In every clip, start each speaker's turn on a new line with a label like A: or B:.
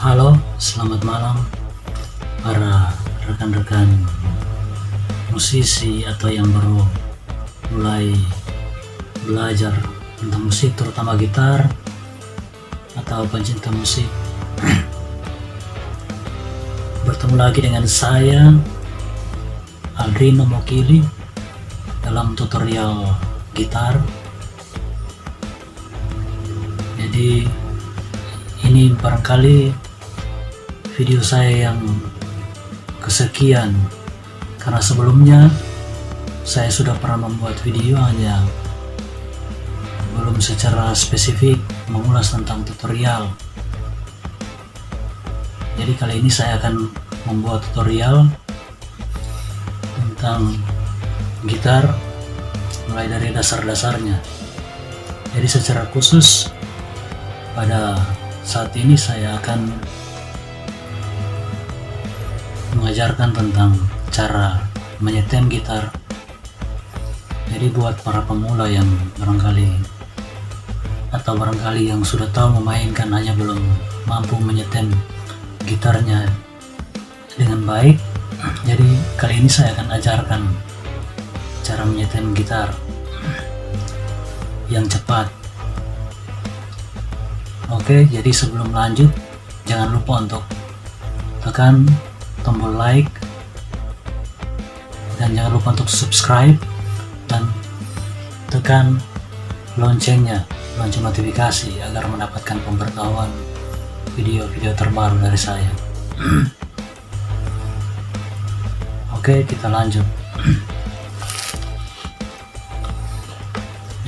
A: Halo, selamat malam para rekan-rekan musisi atau yang baru mulai belajar tentang musik, terutama gitar, atau pencinta musik. Bertemu lagi dengan saya, Aldrino Mokili, dalam tutorial gitar. Jadi ini barangkali video saya yang kesekian, karena sebelumnya saya sudah pernah membuat video, hanya belum secara spesifik mengulas tentang tutorial. Jadi kali ini saya akan membuat tutorial tentang gitar mulai dari dasar-dasarnya. Jadi secara khusus pada saat ini saya akan mengajarkan tentang cara menyetem gitar. Jadi buat para pemula yang barangkali yang sudah tahu memainkan hanya belum mampu menyetem gitarnya dengan baik, jadi kali ini saya akan ajarkan cara menyetem gitar yang cepat. Oke, jadi sebelum lanjut, jangan lupa untuk tekan tombol like dan jangan lupa untuk subscribe dan tekan lonceng notifikasi agar mendapatkan pemberitahuan video-video terbaru dari saya. Oke, kita lanjut.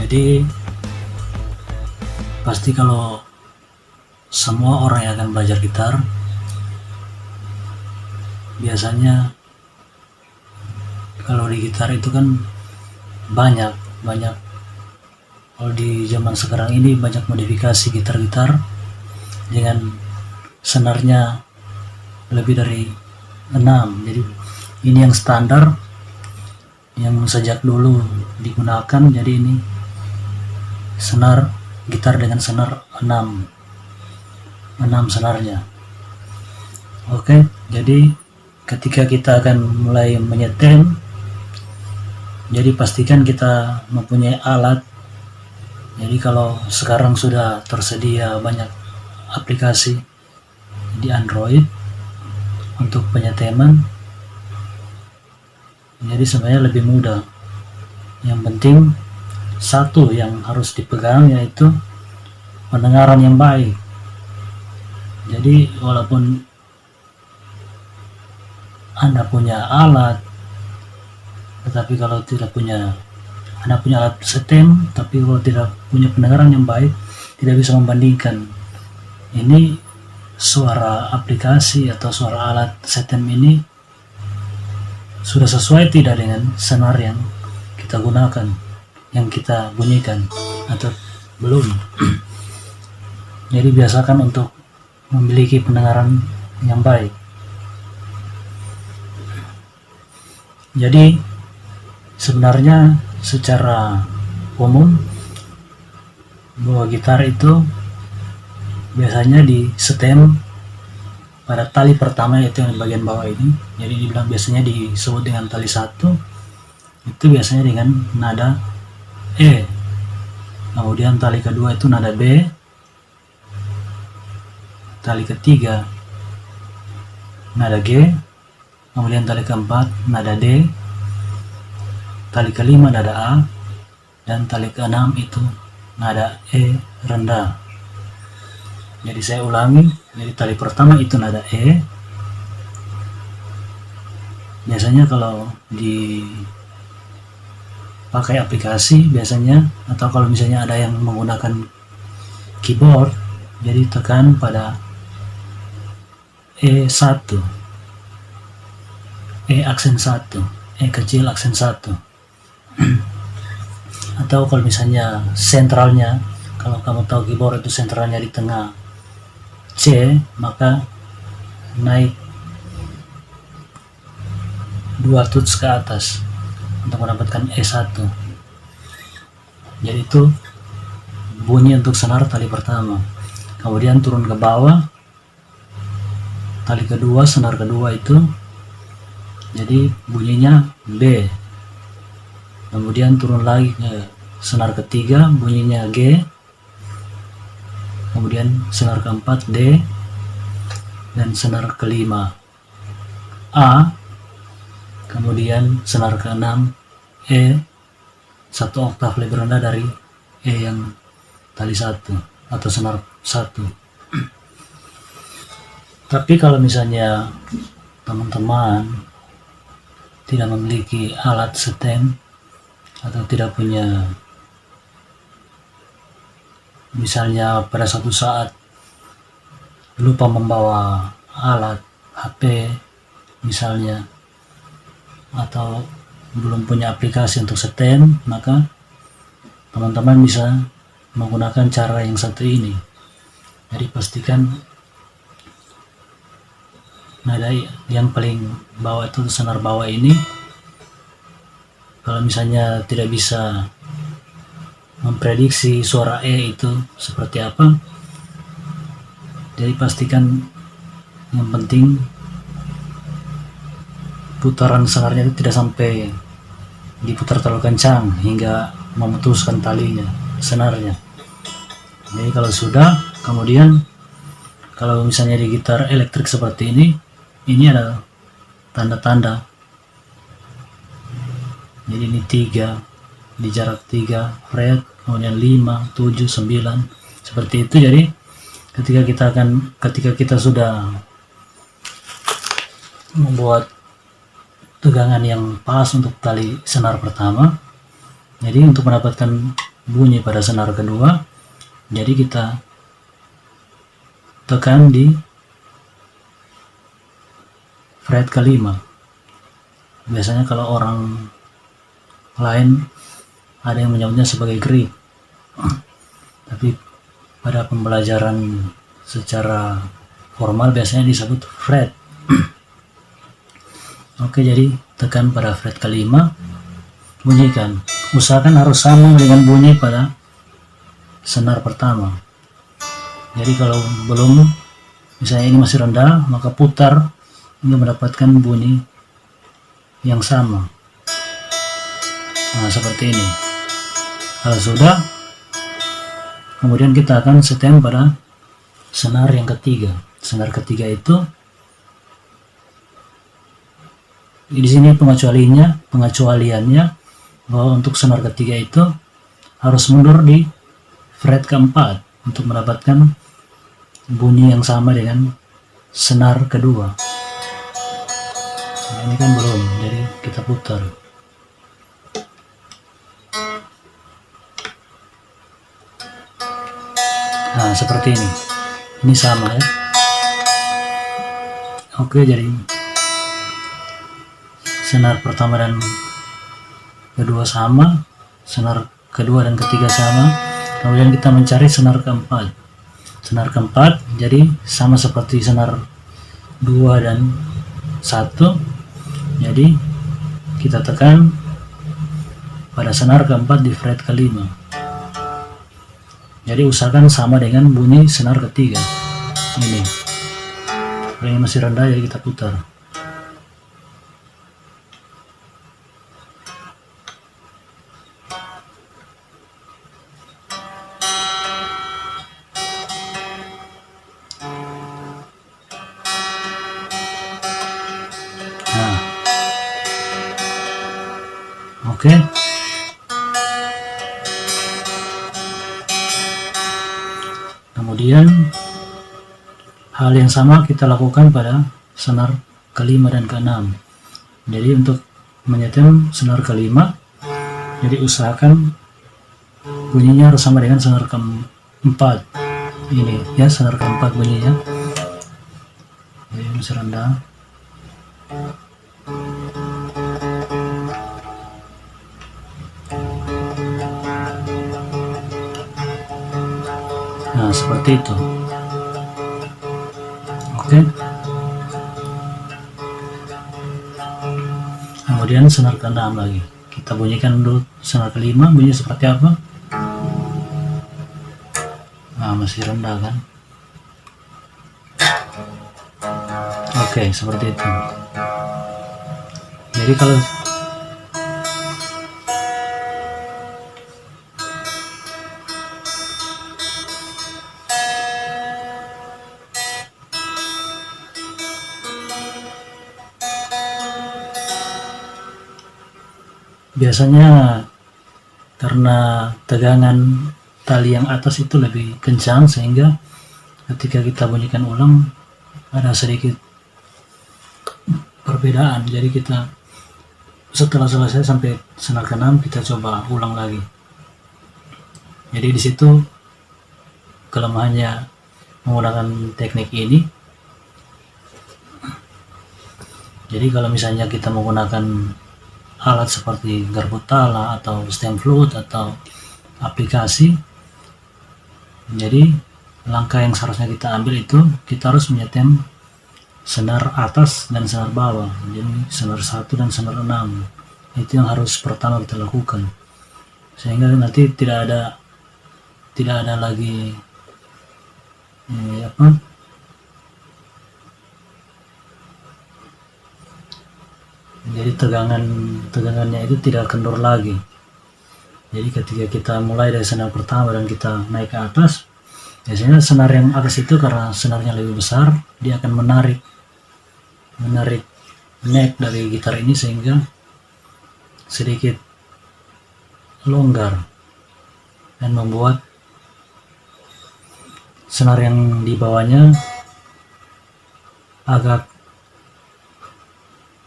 A: Jadi pasti kalau semua orang yang akan belajar gitar, biasanya kalau di gitar itu kan banyak kalau di zaman sekarang ini banyak modifikasi gitar-gitar dengan senarnya lebih dari 6. Jadi ini yang standar yang sejak dulu digunakan. Jadi ini senar gitar dengan senar 6 senarnya. Oke, jadi ketika kita akan mulai menyetem, jadi pastikan kita mempunyai alat. Jadi kalau sekarang sudah tersedia banyak aplikasi di Android untuk penyeteman, jadi sebenarnya lebih mudah. Yang penting satu yang harus dipegang, yaitu pendengaran yang baik. Jadi walaupun Anda punya alat, tetapi kalau tidak punya Anda punya alat setem, tapi kalau tidak punya pendengaran yang baik, tidak bisa membandingkan ini suara aplikasi atau suara alat setem ini sudah sesuai tidak dengan senar yang kita gunakan, yang kita bunyikan, atau belum. Jadi biasakan untuk memiliki pendengaran yang baik. Jadi sebenarnya secara umum bahwa gitar itu biasanya di setem pada tali pertama, yaitu yang di bagian bawah ini. Jadi dibilang biasanya disebut dengan tali 1, itu biasanya dengan nada E. Kemudian tali kedua itu nada B, tali ketiga nada G, kemudian tali keempat nada D, tali kelima nada A, dan tali keenam itu nada E rendah. Jadi saya ulangi, jadi tali pertama itu nada E. Biasanya kalau dipakai aplikasi biasanya, atau kalau misalnya ada yang menggunakan keyboard, jadi tekan pada E1, E aksen 1, E kecil aksen 1. Atau kalau misalnya sentralnya, kalau kamu tahu keyboard itu sentralnya di tengah C, maka naik 2 tuts ke atas untuk mendapatkan E1. Jadi itu bunyi untuk senar tali pertama. Kemudian turun ke bawah tali kedua, senar kedua itu, jadi bunyinya B. Kemudian turun lagi ke senar ketiga, bunyinya G. Kemudian senar keempat D, dan senar kelima A. Kemudian senar keenam E, 1 oktav lebih rendah dari E yang tali 1 atau senar 1. Tapi kalau misalnya teman-teman tidak memiliki alat setem atau tidak punya, misalnya pada suatu saat lupa membawa alat HP misalnya, atau belum punya aplikasi untuk setem, maka teman-teman bisa menggunakan cara yang satu ini. Jadi pastikan nada yang paling bawah itu senar bawah ini. Kalau misalnya tidak bisa memprediksi suara E itu seperti apa, jadi pastikan yang penting putaran senarnya itu tidak sampai diputar terlalu kencang hingga memutuskan talinya, senarnya. Jadi kalau sudah, kemudian kalau misalnya di gitar elektrik seperti ini ada tanda-tanda. Jadi ini 3 di jarak 3 fret, kemudian 5, 7, 9 seperti itu. Jadi ketika kita sudah membuat tegangan yang pas untuk tali senar pertama, jadi untuk mendapatkan bunyi pada senar kedua, jadi kita tekan di fret kelima. Biasanya kalau orang lain ada yang menyebutnya sebagai grip, tapi pada pembelajaran secara formal biasanya disebut fret. Oke, jadi tekan pada fret kelima, bunyikan. Usahakan harus sama dengan bunyi pada senar pertama. Jadi kalau belum, misalnya ini masih rendah, maka putar hingga mendapatkan bunyi yang sama. Nah, seperti ini. Kalau sudah, kemudian kita akan setem pada senar yang ketiga. Senar ketiga itu di sini pengecualiannya bahwa untuk senar ketiga itu harus mundur di fret keempat untuk mendapatkan bunyi yang sama dengan senar kedua. Nah, ini kan belum, jadi kita putar. Nah, seperti ini. Ini sama ya. Oke, jadi senar pertama dan kedua sama, senar kedua dan ketiga sama. Kemudian kita mencari senar keempat. Senar keempat jadi sama seperti senar 2 dan 1. Jadi kita tekan pada senar keempat di fret kelima. Jadi usahakan sama dengan bunyi senar ketiga. Ini. Kalau ini masih rendah, jadi kita putar. Nah, oke. Kemudian hal yang sama kita lakukan pada senar kelima dan keenam. Jadi untuk menyetem senar kelima, jadi usahakan bunyinya harus sama dengan senar keempat. Ini ya, senar keempat bunyinya. Jadi masih rendah. Nah, seperti itu. Oke. Kemudian senar keenam lagi. Kita bunyikan dulu senar kelima, bunyi seperti apa? Nah, masih rendah kan? Oke, seperti itu. Jadi kalau biasanya karena tegangan tali yang atas itu lebih kencang, sehingga ketika kita bunyikan ulang ada sedikit perbedaan. Jadi kita setelah selesai sampai senar ke-6 kita coba ulang lagi. Jadi di situ kelemahannya menggunakan teknik ini. Jadi kalau misalnya kita menggunakan alat seperti garpu tala atau stem flute atau aplikasi, jadi langkah yang seharusnya kita ambil itu kita harus menyetem senar atas dan senar bawah, jadi senar 1 dan senar 6. Itu yang harus pertama kita lakukan, sehingga nanti tidak ada lagi jadi tegangannya itu tidak kendur lagi. Jadi ketika kita mulai dari senar pertama dan kita naik ke atas, biasanya senar yang atas itu karena senarnya lebih besar, dia akan menarik neck dari gitar ini sehingga sedikit longgar dan membuat senar yang di bawahnya agak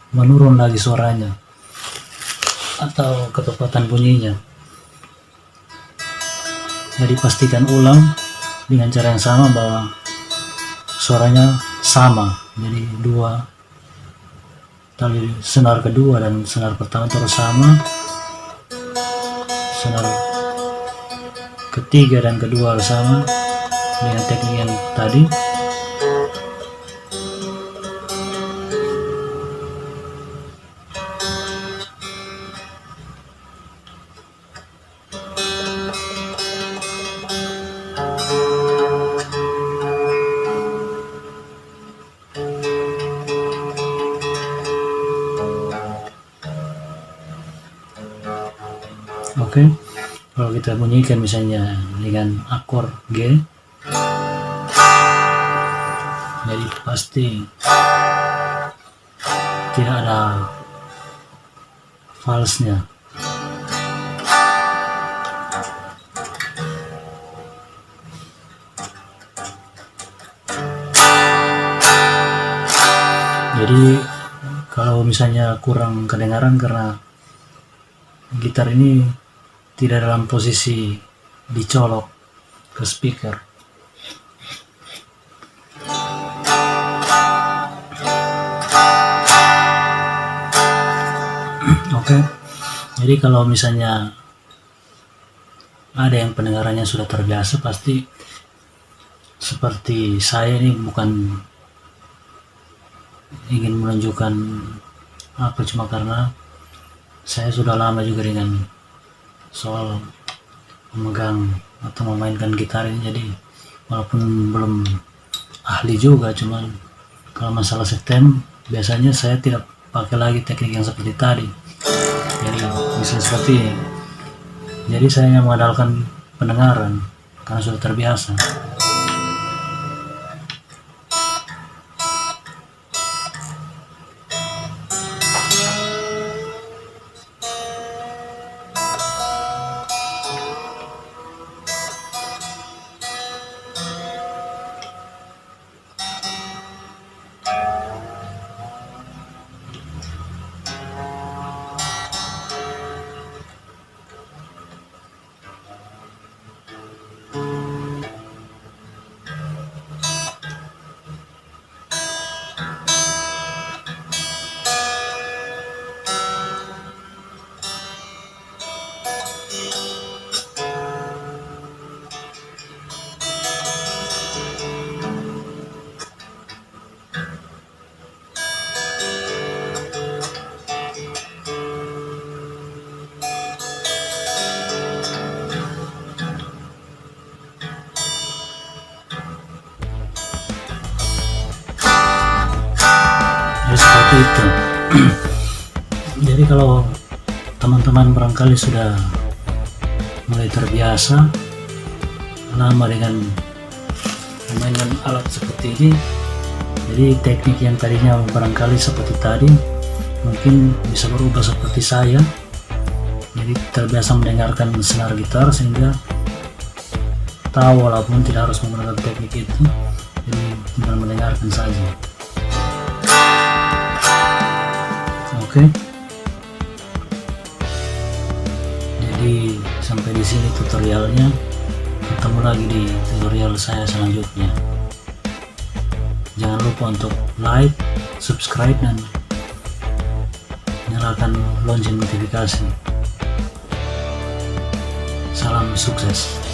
A: menurun lagi suaranya atau ketepatan bunyinya. Jadi pastikan ulang dengan cara yang sama bahwa suaranya sama. Jadi tali senar kedua dan senar pertama terus sama, senar ketiga dan kedua harus sama dengan teknik yang tadi. Oke, kalau kita bunyikan misalnya dengan akor G, jadi pasti tidak ada falsnya. Jadi kalau misalnya kurang kedengaran karena gitar ini tidak dalam posisi dicolok ke speaker. Oke, jadi kalau misalnya ada yang pendengarannya sudah terbiasa, pasti seperti saya ini bukan ingin menunjukkan apa, cuma karena saya sudah lama juga dengan soal memegang atau memainkan gitar ini, jadi walaupun belum ahli juga, cuman kalau masalah setem biasanya saya tidak pakai lagi teknik yang seperti tadi. Jadi misalnya seperti ini, jadi saya hanya mengandalkan pendengaran karena sudah terbiasa. seperti itu. Jadi kalau teman-teman barangkali sudah mulai terbiasa lama dengan memainkan alat seperti ini, jadi teknik yang tadinya barangkali seperti tadi mungkin bisa berubah seperti saya. Jadi terbiasa mendengarkan senar gitar sehingga tahu walaupun tidak harus menggunakan teknik itu, jadi tinggal mendengarkan saja. Oke. Jadi sampai di sini tutorialnya. Ketemu lagi di tutorial saya selanjutnya. Jangan lupa untuk like, subscribe, dan nyalakan lonceng notifikasi. Salam sukses.